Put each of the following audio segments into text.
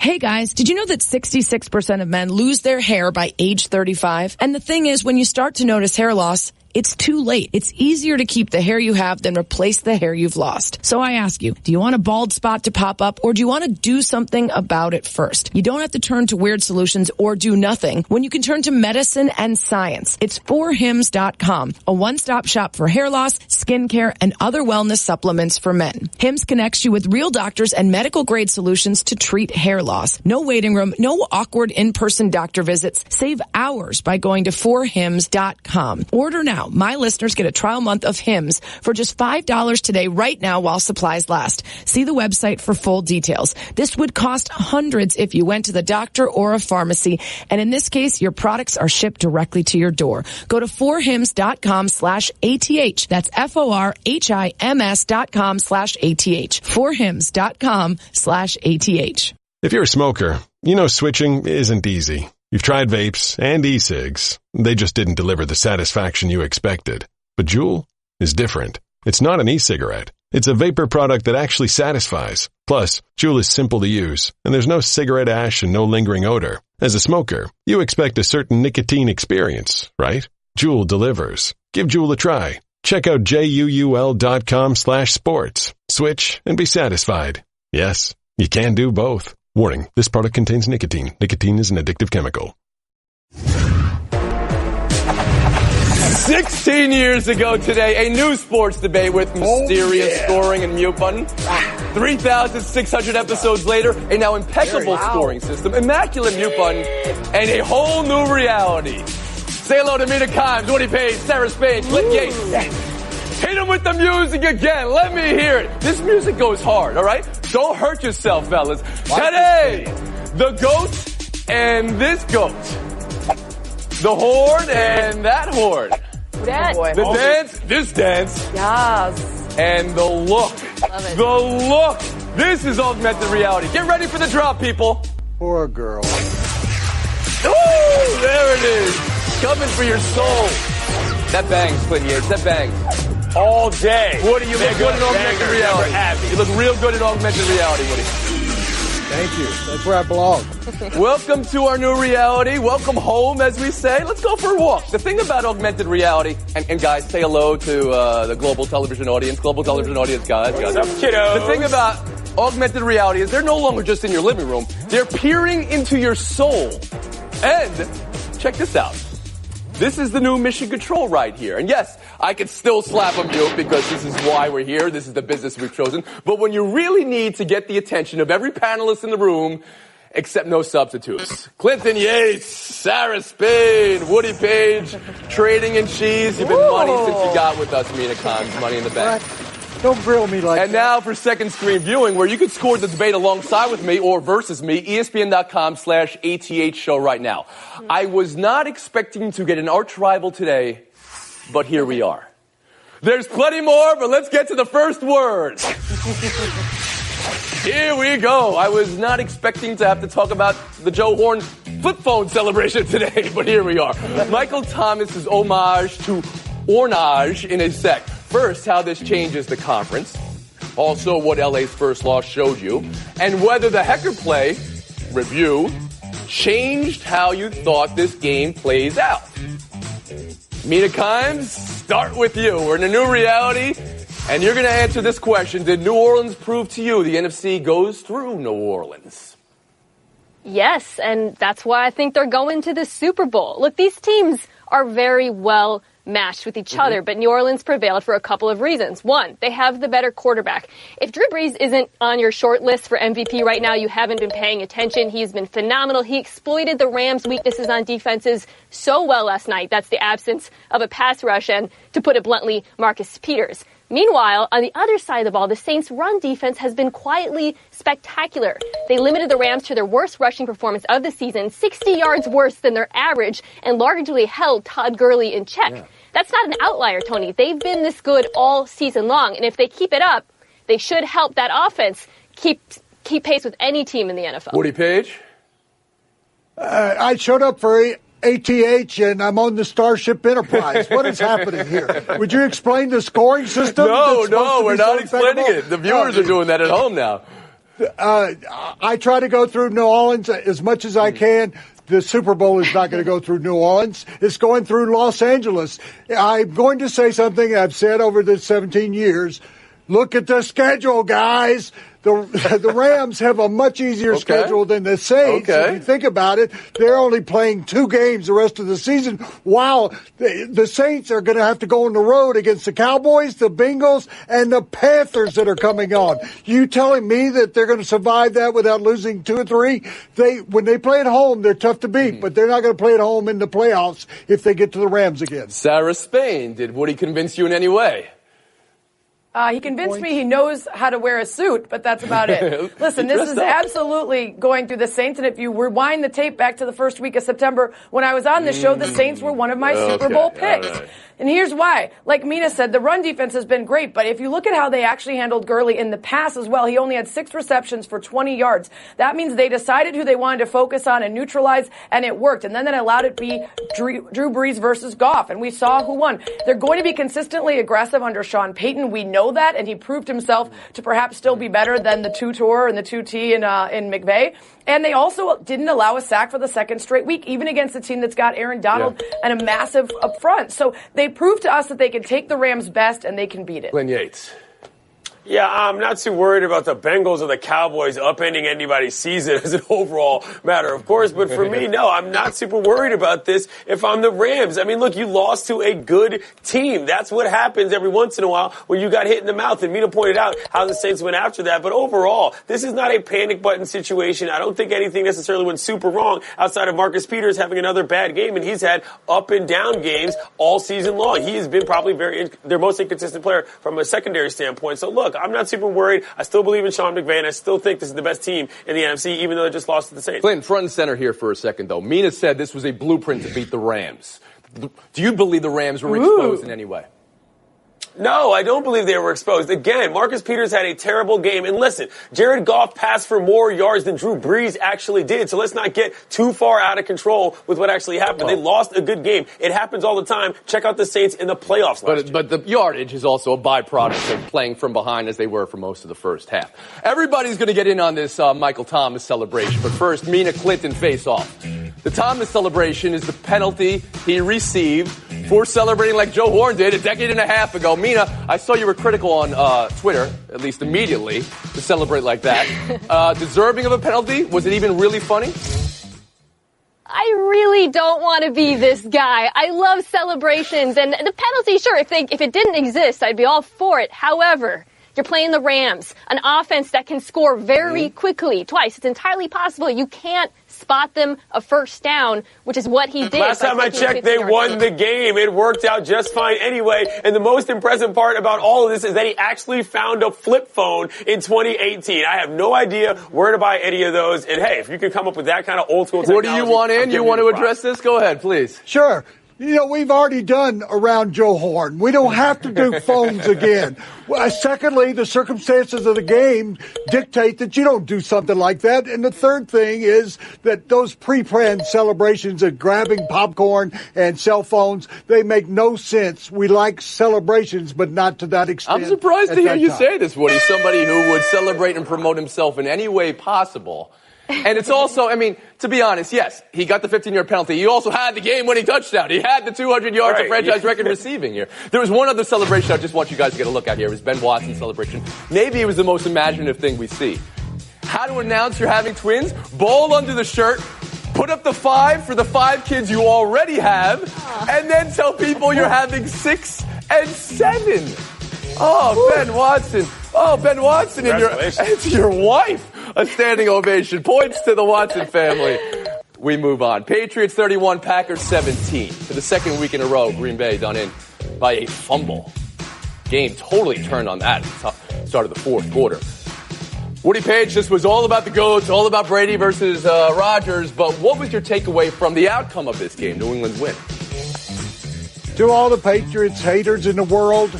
Hey guys, did you know that 66% of men lose their hair by age 35? And the thing is, when you start to notice hair loss, it's too late. It's easier to keep the hair you have than replace the hair you've lost. So I ask you, do you want a bald spot to pop up, or do you want to do something about it first? You don't have to turn to weird solutions or do nothing when you can turn to medicine and science. It's 4hims.com, a one-stop shop for hair loss, skincare, and other wellness supplements for men. Hims connects you with real doctors and medical-grade solutions to treat hair loss. No waiting room, no awkward in-person doctor visits. Save hours by going to 4hims.com. Order now. My listeners get a trial month of Hims for just $5 today right now while supplies last. See the website for full details. This would cost hundreds if you went to the doctor or a pharmacy. And in this case, your products are shipped directly to your door. Go to 4hims.com/ATH. That's FORHIMS.com/ATH. 4hims.com/ATH. If you're a smoker, you know switching isn't easy. You've tried vapes and e-cigs. They just didn't deliver the satisfaction you expected. But Juul is different. It's not an e-cigarette. It's a vapor product that actually satisfies. Plus, Juul is simple to use, and there's no cigarette ash and no lingering odor. As a smoker, you expect a certain nicotine experience, right? Juul delivers. Give Juul a try. Check out JUUL.com/sports. Switch and be satisfied. Yes, you can do both. Warning, this product contains nicotine. Nicotine is an addictive chemical. 16 years ago today, a new sports debate with mysterious scoring and mute button. 3,600 episodes later, a now impeccable scoring system, immaculate mute button, and a whole new reality. Say hello to Mina Kimes, Woody Page, Sarah Spain, Clint Yates. Hit him with the music again. Let me hear it. This music goes hard, all right? Don't hurt yourself, fellas. Today, the goat and this goat. The horde and that horde. The dance, this dance. Yes. And the look. Love it. The look. This is augmented reality. Get ready for the drop, people. Poor girl. Ooh, there it is. Coming for your soul. That bangs, Clint Yates. That bangs. All day. Woody, you look good in augmented reality. You look real good in augmented reality, Woody. Thank you. That's where I belong. Welcome to our new reality. Welcome home, as we say. Let's go for a walk. The thing about augmented reality, and guys, say hello to the global television audience. Global television audience, guys. What's up, kiddos? The thing about augmented reality is they're no longer just in your living room. They're peering into your soul. And check this out. This is the new mission control right here. And yes, I could still slap a mute because this is why we're here. This is the business we've chosen. But when you really need to get the attention of every panelist in the room, except no substitutes. Clinton Yates, Sarah Spain, Woody Page, trading in cheese. You've been money since you got with us, Mina Kimes, Money in the Bank. Don't grill me like that. And now for second screen viewing, where you can score the debate alongside with me or versus me, ESPN.com/ATH show right now. I was not expecting to get an arch rival today, but here we are. There's plenty more, but let's get to the first word. Here we go. I was not expecting to have to talk about the Joe Horn flip phone celebration today, but here we are. Michael Thomas's homage to Ornage in a sec. First, how this changes the conference. Also, what LA's first loss showed you. And whether the Hecker play review changed how you thought this game plays out. Mina Kimes, start with you. We're in a new reality, and you're going to answer this question. Did New Orleans prove to you the NFC goes through New Orleans? Yes, and that's why I think they're going to the Super Bowl. Look, these teams are very well matched with each other, but New Orleans prevailed for a couple of reasons. One, they have the better quarterback. If Drew Brees isn't on your short list for MVP right now, you haven't been paying attention. He's been phenomenal. He exploited the Rams' weaknesses on defenses so well last night. That's the absence of a pass rush and, to put it bluntly, Marcus Peters. Meanwhile, on the other side of the ball, the Saints' run defense has been quietly spectacular. They limited the Rams to their worst rushing performance of the season, 60 yards worse than their average, and largely held Todd Gurley in check. Yeah. That's not an outlier, Tony. They've been this good all season long, and if they keep it up, they should help that offense keep pace with any team in the NFL. Woody Page? I showed up for ATH, and I'm on the Starship Enterprise. What is happening here? Would you explain the scoring system? No, we're not explaining it. The viewers are doing that at home now. I try to go through New Orleans as much as I can. The Super Bowl is not going to go through New Orleans. It's going through Los Angeles. I'm going to say something I've said over the 17 years. Look at the schedule, guys. The Rams have a much easier schedule than the Saints. If you think about it, they're only playing 2 games the rest of the season, while the Saints are going to have to go on the road against the Cowboys, the Bengals, and the Panthers that are coming on. You telling me that they're going to survive that without losing 2 or 3? When they play at home, they're tough to beat, but they're not going to play at home in the playoffs if they get to the Rams again. Sarah Spain, did Woody convince you in any way? He convinced me he knows how to wear a suit, but that's about it. Listen, this is absolutely going through the Saints, and if you rewind the tape back to the first week of September when I was on the show, the Saints were one of my Super Bowl picks. Right. And here's why. Like Mina said, the run defense has been great, but if you look at how they actually handled Gurley in the pass as well, he only had 6 receptions for 20 yards. That means they decided who they wanted to focus on and neutralize, and it worked. And then that allowed it to be Drew Brees versus Goff, and we saw who won. They're going to be consistently aggressive under Sean Payton. We know that, and he proved himself to perhaps still be better than the 2-tour and the 2T in McVay. And they also didn't allow a sack for the second straight week, even against a team that's got Aaron Donald and a massive up front. So they proved to us that they can take the Rams' best and they can beat it. Glenn Yates. Yeah, I'm not too worried about the Bengals or the Cowboys upending anybody's season as an overall matter, of course. But for me, no, I'm not super worried about this if I'm the Rams. I mean, look, you lost to a good team. That's what happens every once in a while when you got hit in the mouth. And Mina pointed out how the Saints went after that. But overall, this is not a panic button situation. I don't think anything necessarily went super wrong outside of Marcus Peters having another bad game. And he's had up and down games all season long. He has been probably their most inconsistent player from a secondary standpoint. So look, I'm not super worried. I still believe in Sean McVay, and I still think this is the best team in the NFC, even though they just lost to the Saints. Clinton, front and center here for a second, though. Mina said this was a blueprint to beat the Rams. Do you believe the Rams were exposed in any way? No, I don't believe they were exposed. Again, Marcus Peters had a terrible game. And listen, Jared Goff passed for more yards than Drew Brees actually did. So let's not get too far out of control with what actually happened. They lost a good game. It happens all the time. Check out the Saints in the playoffs last year. But the yardage is also a byproduct of playing from behind as they were for most of the first half. Everybody's going to get in on this Michael Thomas celebration. But first, Mina Clinton face off. The Thomas celebration is the penalty he received for celebrating like Joe Horn did a decade and a half ago. Mina, I saw you were critical on Twitter, at least immediately, to celebrate like that. Deserving of a penalty? Was it even really funny? I really don't want to be this guy. I love celebrations, and the penalty, sure, if it didn't exist, I'd be all for it. However, you're playing the Rams, an offense that can score very quickly, twice. It's entirely possible. You can't spot them a first down, which is what he did. Last time I checked, they won the game. It worked out just fine anyway. And the most impressive part about all of this is that he actually found a flip phone in 2018. I have no idea where to buy any of those. And hey, if you can come up with that kind of old school technology. What do you want in? You want to address this? Go ahead, please. Sure. You know, we've already done around Joe Horn. We don't have to do phones again. Secondly, the circumstances of the game dictate that you don't do something like that. And the third thing is that those pre-planned celebrations of grabbing popcorn and cell phones, they make no sense. We like celebrations, but not to that extent. I'm surprised to hear you say this, Woody. Somebody who would celebrate and promote himself in any way possible. And it's also, I mean, to be honest, yes, he got the 15-yard penalty. He also had the game-winning touchdown. He had the 200 yards of franchise record receiving here. There was one other celebration I just want you guys to get a look at here. It was Ben Watson's celebration. Maybe it was the most imaginative thing we see. How to announce you're having twins, ball under the shirt, put up the 5 for the 5 kids you already have, and then tell people you're having 6 and 7. Oh, Ben Watson. Oh, Ben Watson and your wife. A standing ovation. Points to the Watson family. We move on. Patriots 31, Packers 17. For the second week in a row, Green Bay done in by a fumble. Game totally turned on that at the start of the fourth quarter. Woody Page, this was all about the GOATs, all about Brady versus Rodgers, but what was your takeaway from the outcome of this game, New England's win? To all the Patriots haters in the world,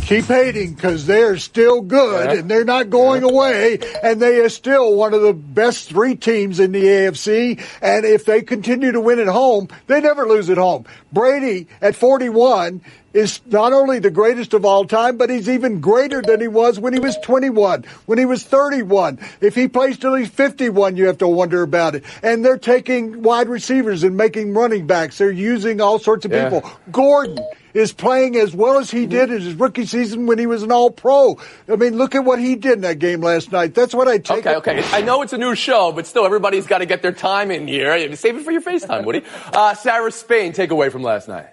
keep hating because they're still good and they're not going away, and they are still one of the best 3 teams in the AFC. And if they continue to win at home, they never lose at home. Brady at 41 is not only the greatest of all time, but he's even greater than he was when he was 21, when he was 31. If he plays till he's 51, you have to wonder about it. And they're taking wide receivers and making running backs. They're using all sorts of people. Gordon is playing as well as he did in his rookie season when he was an All-Pro. I mean, look at what he did in that game last night. That's what I take. Okay. I know it's a new show, but still, everybody's got to get their time in here. Save it for your FaceTime, Woody. Sarah Spain, takeaway from last night.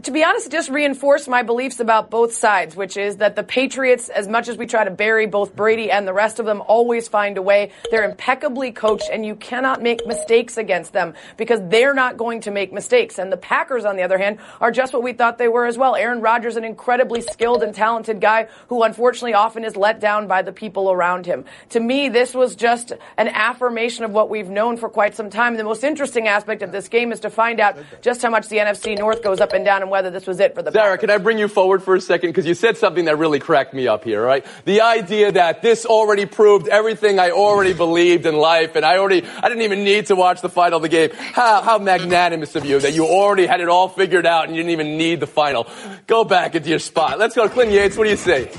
To be honest, it just reinforced my beliefs about both sides, which is that the Patriots, as much as we try to bury both Brady and the rest of them, always find a way. They're impeccably coached, and you cannot make mistakes against them because they're not going to make mistakes. And the Packers, on the other hand, are just what we thought they were as well. Aaron Rodgers, an incredibly skilled and talented guy who unfortunately often is let down by the people around him. To me, this was just an affirmation of what we've known for quite some time. And the most interesting aspect of this game is to find out just how much the NFC North goes up and down and whether this was it for the Sarah, Packers. can I bring you forward for a second? Because you said something that really cracked me up here, right? The idea that this already proved everything I already believed in life, and I didn't even need to watch the final of the game. How magnanimous of you that you already had it all figured out and you didn't even need the final. Go back into your spot. Let's go to Clinton Yates. What do you say?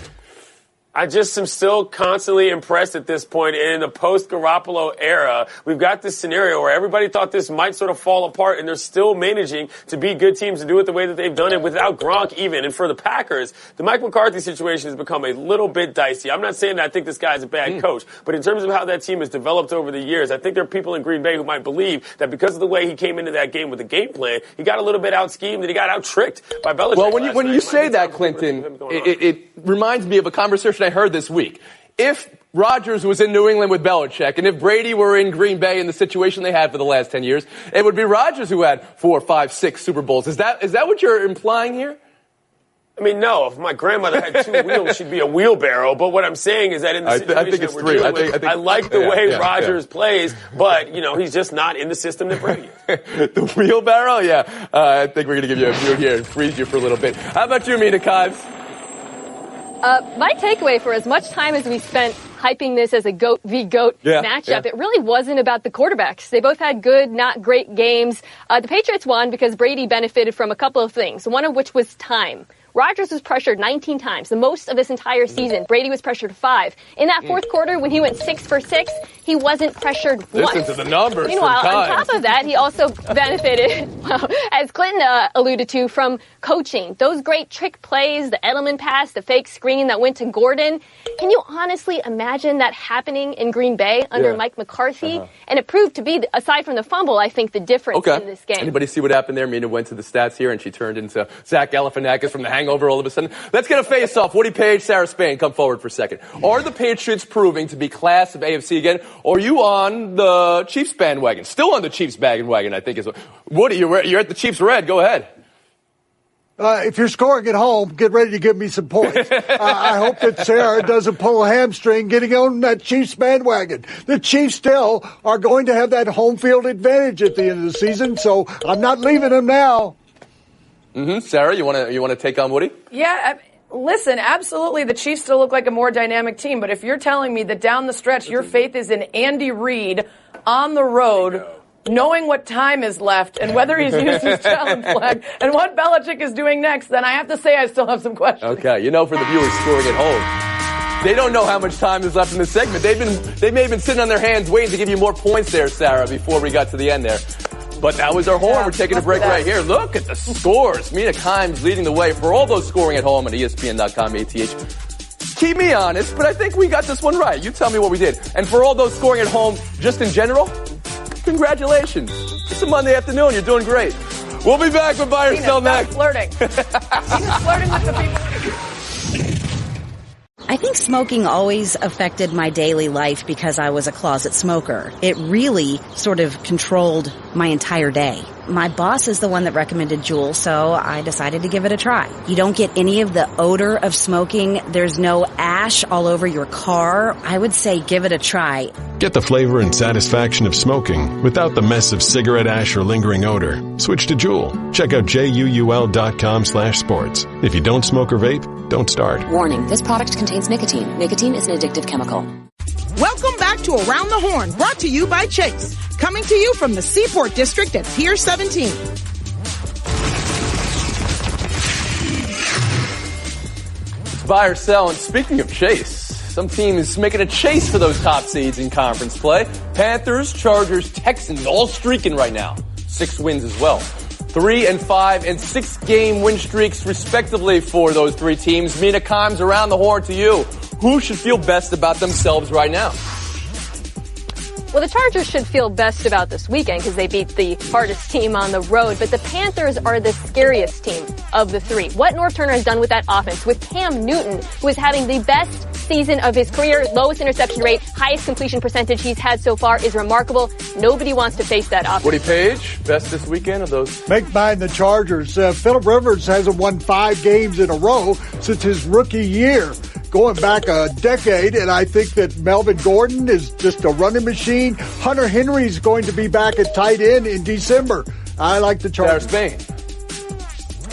I just am still constantly impressed at this point. In the post-Garoppolo era, we've got this scenario where everybody thought this might sort of fall apart, and they're still managing to beat good teams and do it the way that they've done it without Gronk even. And for the Packers, the Mike McCarthy situation has become a little bit dicey. I'm not saying that I think this guy's a bad coach, but in terms of how that team has developed over the years, I think there are people in Green Bay who might believe that because of the way he came into that game with the game plan, he got a little bit out-schemed and he got out-tricked by Belichick. Well, when you say that, Clinton, it reminds me of a conversation I heard this week. If Rodgers was in New England with Belichick, and if Brady were in Green Bay in the situation they had for the last 10 years, it would be Rodgers who had 4, 5, 6 Super Bowls. Is that what you're implying here? I mean, no. If my grandmother had 2 wheels, she'd be a wheelbarrow. But what I'm saying is that in the situation I think it's that 3. we're dealing with, I like the way Rodgers plays, but, he's just not in the system that Brady is. The wheelbarrow? Yeah. I think we're going to give you a view here and freeze you for a little bit. How about you, Mina Kimes? My takeaway for as much time as we spent hyping this as a GOAT v. GOAT matchup, it really wasn't about the quarterbacks. They both had good, not great games. The Patriots won because Brady benefited from a couple of things, one of which was time. Rodgers was pressured 19 times, the most of this entire season. Brady was pressured 5. In that fourth quarter, when he went 6 for 6, he wasn't pressured once. Listen to the numbers. Meanwhile, on top of that, he also benefited, as Clinton alluded to, from coaching. Those great trick plays, the Edelman pass, the fake screen that went to Gordon. Can you honestly imagine that happening in Green Bay under Mike McCarthy? And it proved to be, aside from the fumble, I think the difference in this game. Anybody see what happened there? Mina went to the stats here, and she turned into Zach Galifianakis from The Hangover all of a sudden. Let's get a face-off. Woody Page, Sarah Spain, come forward for a second. Are the Patriots proving to be class of AFC again, or are you on the Chiefs bandwagon? Still on the Chiefs bandwagon, I think is what. Woody, you're at the Chiefs red. Go ahead. If you're scoring at home, get ready to give me some points. I hope that Sarah doesn't pull a hamstring getting on that Chiefs bandwagon. The Chiefs still are going to have that home field advantage at the end of the season, so I'm not leaving them now. Sarah, you want to take on Woody? Yeah, listen, absolutely the Chiefs still look like a more dynamic team, but if you're telling me that down the stretch your faith is in Andy Reid on the road, knowing what time is left and whether he's used his challenge flag and what Belichick is doing next, then I have to say I still have some questions. Okay, for the viewers scoring at home, they don't know how much time is left in this segment. They may have been sitting on their hands waiting to give you more points there, Sarah, before we got to the end there. But that was our horn. We're taking a break right here. Look at the scores. Mina Kimes leading the way for all those scoring at home at ESPN.com, ATH. Keep me honest, but I think we got this one right. You tell me what we did. And for all those scoring at home, just in general, congratulations. It's a Monday afternoon. You're doing great. We'll be back with Buy or Sell next. Flirting. He's flirting with the people. I think smoking always affected my daily life because I was a closet smoker. It really sort of controlled my entire day. My boss is the one that recommended Juul, so I decided to give it a try. You don't get any of the odor of smoking. There's no ash all over your car. I would say give it a try. Get the flavor and satisfaction of smoking without the mess of cigarette ash or lingering odor. Switch to Juul. Check out JUUL.com/sports. If you don't smoke or vape, don't start. Warning, this product contains nicotine. Nicotine is an addictive chemical. Welcome back to Around the Horn, brought to you by Chase. Coming to you from the Seaport District at Pier 17. Buy or sell. And speaking of chase, some team is making a chase for those top seeds in conference play. Panthers, Chargers, Texans, all streaking right now. 6 wins as well. 3 and 5 and 6 game win streaks respectively for those 3 teams. Mina Kimes, around the horn to you. Who should feel best about themselves right now? Well, the Chargers should feel best about this weekend because they beat the hardest team on the road. But the Panthers are the scariest team of the 3. What North Turner has done with that offense, with Cam Newton, who is having the best season of his career, lowest interception rate, highest completion percentage he's had so far, is remarkable. Nobody wants to face that offense. Woody Page, best this weekend of those? Make mine the Chargers. Phillip Rivers hasn't won 5 games in a row since his rookie year, going back a decade, and I think that Melvin Gordon is just a running machine. Hunter Henry's going to be back at tight end in December. I like the Chargers. Spain.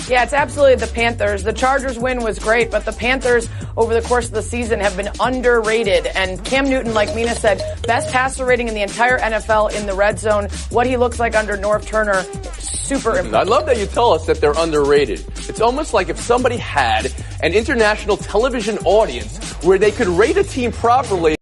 Yeah, it's absolutely the Panthers. The Chargers win was great, but the Panthers over the course of the season have been underrated. And Cam Newton, like Mina said, best passer rating in the entire NFL in the red zone. What he looks like under North Turner, super impressive. I love that you tell us that they're underrated. It's almost like if somebody had an international television audience where they could rate a team properly